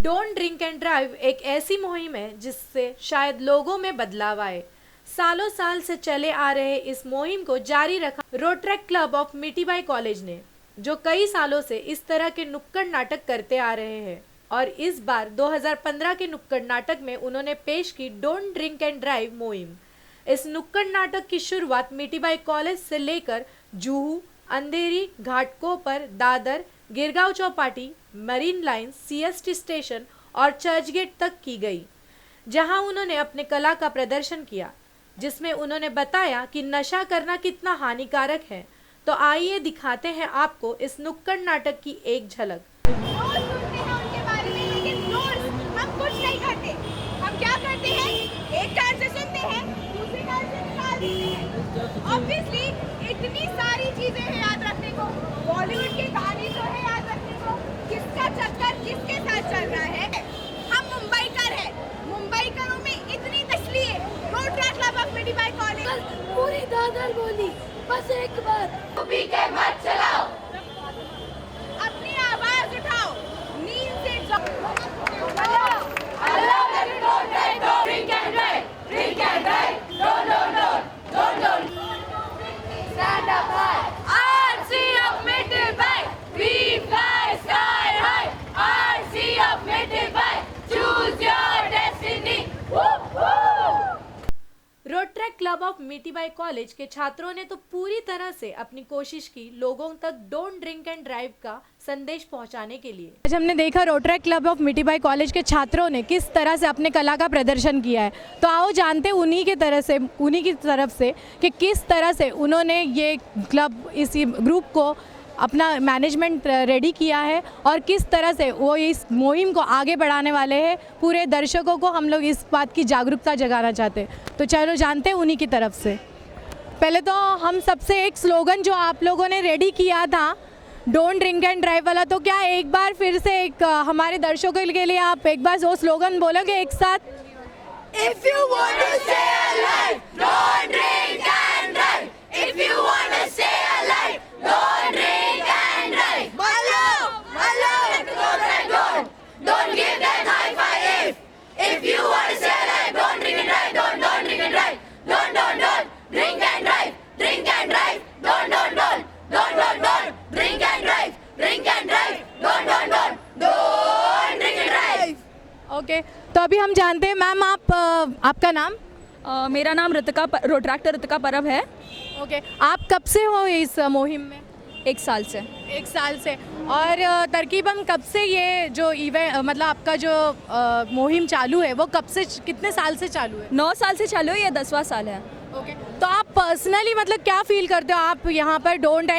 Don't drink and drive एक ऐसी मुहिम है जिससे शायद लोगों में बदलाव आए। सालों साल से चले आ रहे इस मुहिम को जारी रखा Rotaract club of Mithibai college ने, जो कई सालों से इस तरह के नुक्कड़ नाटक करते आ रहे हैं। और इस बार 2015 के नुक्कड़ नाटक में उन्होंने पेश की डोंट ड्रिंक एंड ड्राइव मुहिम। इस नुक्कड़ नाटक की शुरुआत मिठीबाई कॉलेज से लेकर Juhu, Andheri, Ghatkopar, Dadar, Girgaon Chowpatty, Marine Line, CST station और चर्चगेट तक की गई, जहां उन्होंने अपने कला का प्रदर्शन किया, जिसमें उन्होंने बताया कि नशा करना कितना हानिकारक है। तो आइए दिखाते हैं आपको इस नुक्कड़ नाटक की एक झलक। उनके बारे में, लेकिन हम कुछ नहीं करते। हम क्या करते हैं? एक कान से सुनते हैं, दूसरे कान से निकाल देते हैं। ऑब्वियसली इतनी सारी चीजें हैं याद रखने को। बॉलीवुड के गाने जो है याद रखने को, किसका चक्कर किसके साथ चल रहा है। हम मुंबईकर हैं, मुंबईकरों में इतनी तसली है। Rotaract club of Mithibai college पूरी दादर बोली, बस एक बार पी के मत चलाओ, अपनी आवाज उठाओ, नींद से Rotaract club of Mithibai college के छात्रों ने तो पूरी तरह से अपनी कोशिश की लोगों तक डोंट ड्रिंक एंड ड्राइव का संदेश पहुंचाने के लिए। आज हमने देखा Rotaract club of Mithibai college के छात्रों ने किस तरह से अपने कला का प्रदर्शन किया है। तो आओ जानते उन्हीं की तरफ से कि किस तरह से उन्होंने ये क्लब, इसी ग्रुप को अपना मैनेजमेंट रेडी किया है और किस तरह से वो इस मुहिम को आगे बढ़ाने वाले हैं। पूरे दर्शकों को हम लोग इस बात की जागरूकता जगाना चाहते हैं। तो चलो जानते हैं उन्हीं की तरफ से। पहले तो हम सबसे एक स्लोगन जो आप लोगों ने रेडी किया था डोंट ड्रिंक एंड ड्राइव वाला, तो क्या एक बार फिर से एक हमारे दर्शकों के लिए आप एक बार वो स्लोगन बोलोगे एक साथ? If you want to stay alive, don't drink and drive. If you want to stay alive, don't drink and drive. Hello, don't give that high five. If you want to stay alive, don't drink and drive. Don't drink and drive. Don't drink and drive. Drink and drive. Don't drink and drive. Drink and drive. Don't drink and drive. Okay, तो अभी हम जानते हैं ma'am, आपका नाम? मेरा नाम रोटरैक्टर ऋतिका परब है। ओके, आप कब से हो इस मुहिम में? 1 साल से। 1 साल से। और तरकीबन कब से ये जो इवेंट, मतलब आपका जो मुहिम चालू है वो कब से, कितने साल से चालू है? 9 साल से चालू है, ये 10वां साल है। ओके, तो आप पर्सनली मतलब क्या फील करते हो? आप यहाँ पर डोंट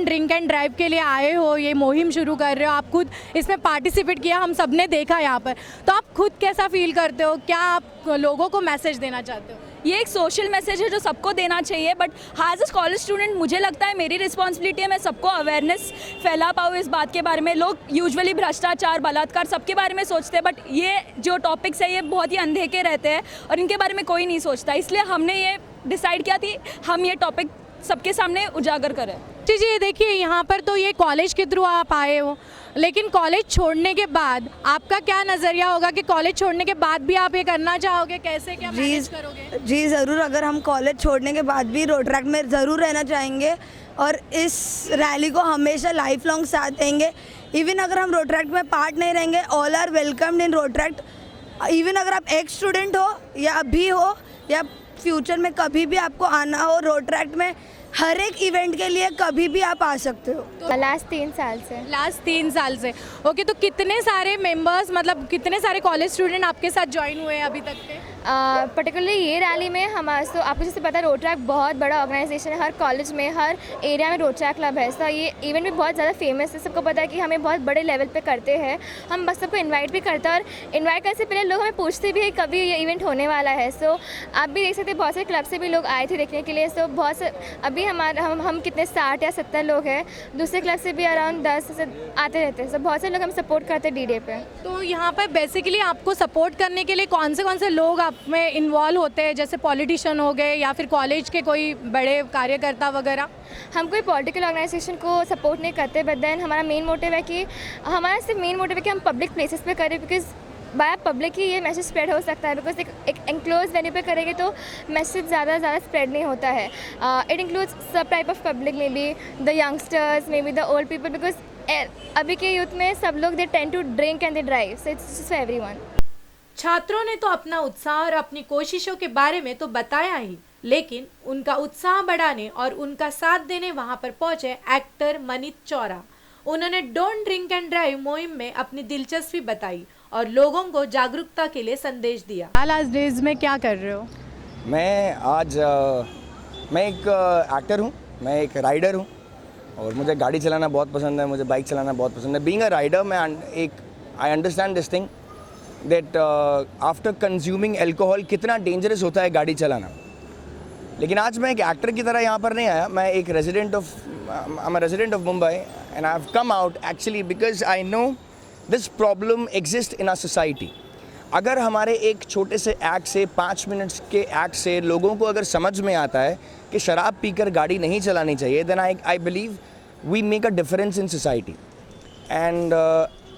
ड्रिंक एंड ड्राइव के लिए आए हो, ये मुहिम शुरू कर रहे हो, आप खुद इसमें पार्टिसिपेट किया, हम सब ने देखा यहाँ पर, तो आप खुद कैसा फील करते हो? क्या आप लोगों को मैसेज देना चाहते हो? ये एक सोशल मैसेज है जो सबको देना चाहिए, but as a college student मुझे लगता है मेरी रिस्पॉन्सिबिलिटी है मैं सबको अवेयरनेस फैला पाऊँ इस बात के बारे में। लोग यूजुअली भ्रष्टाचार, बलात्कार सबके बारे में सोचते हैं, बट ये जो टॉपिक्स है ये बहुत ही अनदेखे रहते हैं और इनके बारे में कोई नहीं सोचता। इसलिए हमने ये डिसाइड किया थी हम ये टॉपिक सबके सामने उजागर करें। जी, देखिए यहाँ पर तो ये कॉलेज के थ्रू आप आए हो, लेकिन कॉलेज छोड़ने के बाद आपका क्या नज़रिया होगा कि कॉलेज छोड़ने के बाद भी आप ये करना चाहोगे? कैसे, क्या मैनेज करोगे? जी ज़रूर, अगर हम कॉलेज छोड़ने के बाद भी रोटरैक्ट में ज़रूर रहना चाहेंगे और इस रैली को हमेशा लाइफ लॉन्ग साथ देंगे। इवन अगर हम रोटरैक्ट में पार्ट नहीं रहेंगे, all are welcomed in Rotaract. Even अगर आप एक स्टूडेंट हो या अभी हो या फ्यूचर में कभी भी आपको आना हो, रोटरैक्ट में हर एक इवेंट के लिए कभी भी आप आ सकते हो। तो लास्ट 3 साल से। लास्ट 3 साल से। ओके, तो कितने सारे मेंबर्स, मतलब कितने सारे कॉलेज स्टूडेंट आपके साथ ज्वाइन हुए हैं अभी तक के? पर्टिकुलरली ये रैली में हमारे, तो आपको जैसे पता है रोटरैक्ट बहुत बड़ा ऑर्गेनाइजेशन है, हर कॉलेज में हर एरिया में रोटरैक्ट क्लब है। तो ये इवेंट भी बहुत ज़्यादा फेमस है, सबको पता है कि हमें बहुत बड़े लेवल पे करते हैं। हम बस सबको इनवाइट भी करते हैं और इनवाइट करने से पहले लोग हमें पूछते भी है कभी ये इवेंट होने वाला है। सो आप भी देख सकते हैं बहुत से क्लब से भी लोग आए थे देखने के लिए। सो बहुत से अभी हम कितने 60 या 70 लोग हैं, दूसरे क्लब से भी अराउंड 10 से आते रहते हैं। सो बहुत से लोग हम सपोर्ट करते हैं डी-डे पे। तो यहाँ पर बेसिकली आपको सपोर्ट करने के लिए कौन से लोग आप में इन्वॉल्व होते हैं, जैसे पॉलिटिशियन हो गए या फिर कॉलेज के कोई बड़े कार्यकर्ता वगैरह? हम कोई पॉलिटिकल ऑर्गेनाइजेशन को सपोर्ट नहीं करते, बट देन हमारा मेन मोटिव है कि हमारा सिर्फ मेन मोटिव है कि हम पब्लिक प्लेसेस पे करें, बिकॉज बाय पब्लिक ही ये मैसेज स्प्रेड हो सकता है। बिकॉज एक एनक्लोज वेन्यू पे करेंगे तो मैसेज ज़्यादा स्प्रेड नहीं होता है। इट इंक्लूड्स सब type of public, may be the youngsters, may be the old people, because अभी के यूथ में सब लोग they tend to drink and they drive, so it's for everyone. छात्रों ने तो अपना उत्साह और अपनी कोशिशों के बारे में तो बताया ही, लेकिन उनका उत्साह बढ़ाने और उनका साथ देने वहां पर पहुंचे एक्टर मनीत चौरा। उन्होंने डोंट ड्रिंक एंड ड्राइव मुहिम में अपनी दिलचस्पी बताई और लोगों को जागरूकता के लिए संदेश दिया। आज डेज में क्या कर रहे हो? मैं एक एक्टर हूँ, मैं एक राइडर हूँ और मुझे गाड़ी चलाना बहुत पसंद है, मुझे बाइक चलाना बहुत पसंद है। बीइंग अ राइडर मैं I understand this thing that after consuming alcohol कितना डेंजरस होता है गाड़ी चलाना। लेकिन आज मैं एक एक्टर की तरह यहाँ पर नहीं आया, मैं एक resident of Mumbai and I have come out actually because I know this problem exist in our society. अगर हमारे एक छोटे से एक्ट से 5 मिनट्स के एक्ट से लोगों को अगर समझ में आता है कि शराब पीकर गाड़ी नहीं चलानी चाहिए, then I believe we make a difference in society. And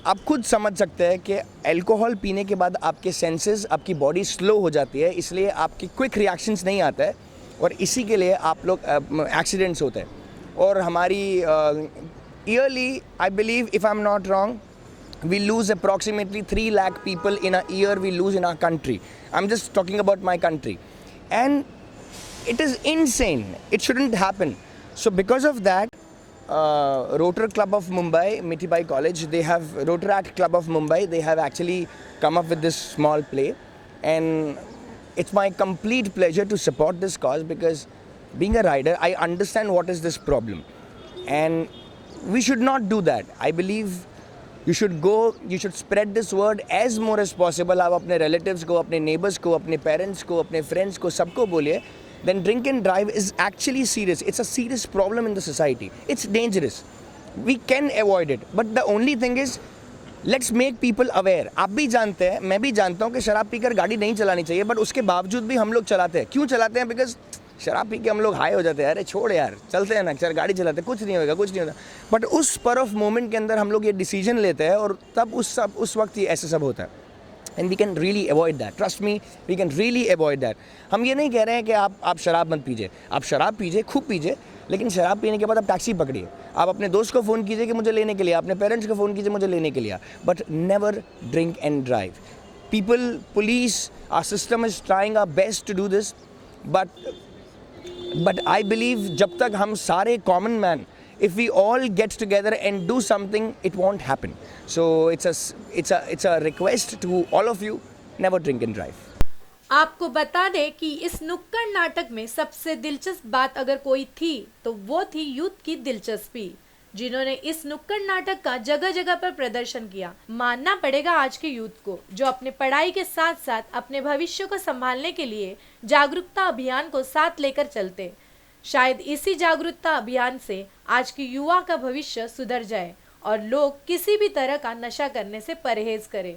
आप खुद समझ सकते हैं कि अल्कोहल पीने के बाद आपके सेंसेस, आपकी बॉडी स्लो हो जाती है, इसलिए आपकी क्विक रिएक्शंस नहीं आता है और इसी के लिए आप लोग एक्सीडेंट्स होते हैं। और हमारी yearly I believe if I am not wrong we lose approximately 3 lakh people in a year we lose in our country. I'm just talking about my country. And it is insane. It shouldn't happen. So because of that, Rotary Club of Mumbai, Mitibai College, Rotaract Club of Mumbai, they have actually come up with this small play. And it's my complete pleasure to support this cause because being a rider, I understand what is this problem. And we should not do that. I believe you should spread this word as more as possible. आप अपने relatives को, अपने neighbors को, अपने parents को, अपने friends को, सबको बोलिए. Then drink and drive is actually serious. It's a serious problem in the society. It's dangerous. We can avoid it. But the only thing is, let's make people aware. आप भी जानते हैं, मैं भी जानता हूँ कि शराब पीकर गाड़ी नहीं चलानी चाहिए, but उसके बावजूद भी हम लोग चलाते हैं। क्यों चलाते हैं? Because शराब पी के हम लोग हाई हो जाते हैं, अरे छोड़ यार, चलते हैं ना, चल गाड़ी चलाते हैं, कुछ नहीं होता। बट उस स्पर ऑफ मोमेंट के अंदर हम लोग ये डिसीजन लेते हैं और तब उस वक्त ये ऐसे सब होता है। And we can really avoid that, trust me, we can really avoid that. हम ये नहीं कह रहे हैं कि आप शराब मत पीजिए, आप शराब पीजिए, खूब पीजिए, लेकिन शराब पीने के बाद आप टैक्सी पकड़िए। आप अपने दोस्त को फ़ोन कीजिए कि मुझे लेने के लिए, अपने पेरेंट्स को फ़ोन कीजिए मुझे लेने के लिए, but never drink and drive. People, police, our system is trying our best to do this, but I believe जब तक हम सारे common man, if we all get together and do something, it won't happen. So it's a request to all of you, never drink and drive. आपको बता दें कि इस नुक्कड़ नाटक में सबसे दिलचस्प बात अगर कोई थी तो वो थी यूथ की दिलचस्पी, जिन्होंने इस नुक्कड़ नाटक का जगह जगह पर प्रदर्शन किया। मानना पड़ेगा आज के यूथ को, जो अपने पढ़ाई के साथ साथ अपने भविष्य को संभालने के लिए जागरूकता अभियान को साथ लेकर चलते। शायद इसी जागरूकता अभियान से आज की युवा का भविष्य सुधर जाए और लोग किसी भी तरह का नशा करने से परहेज करें।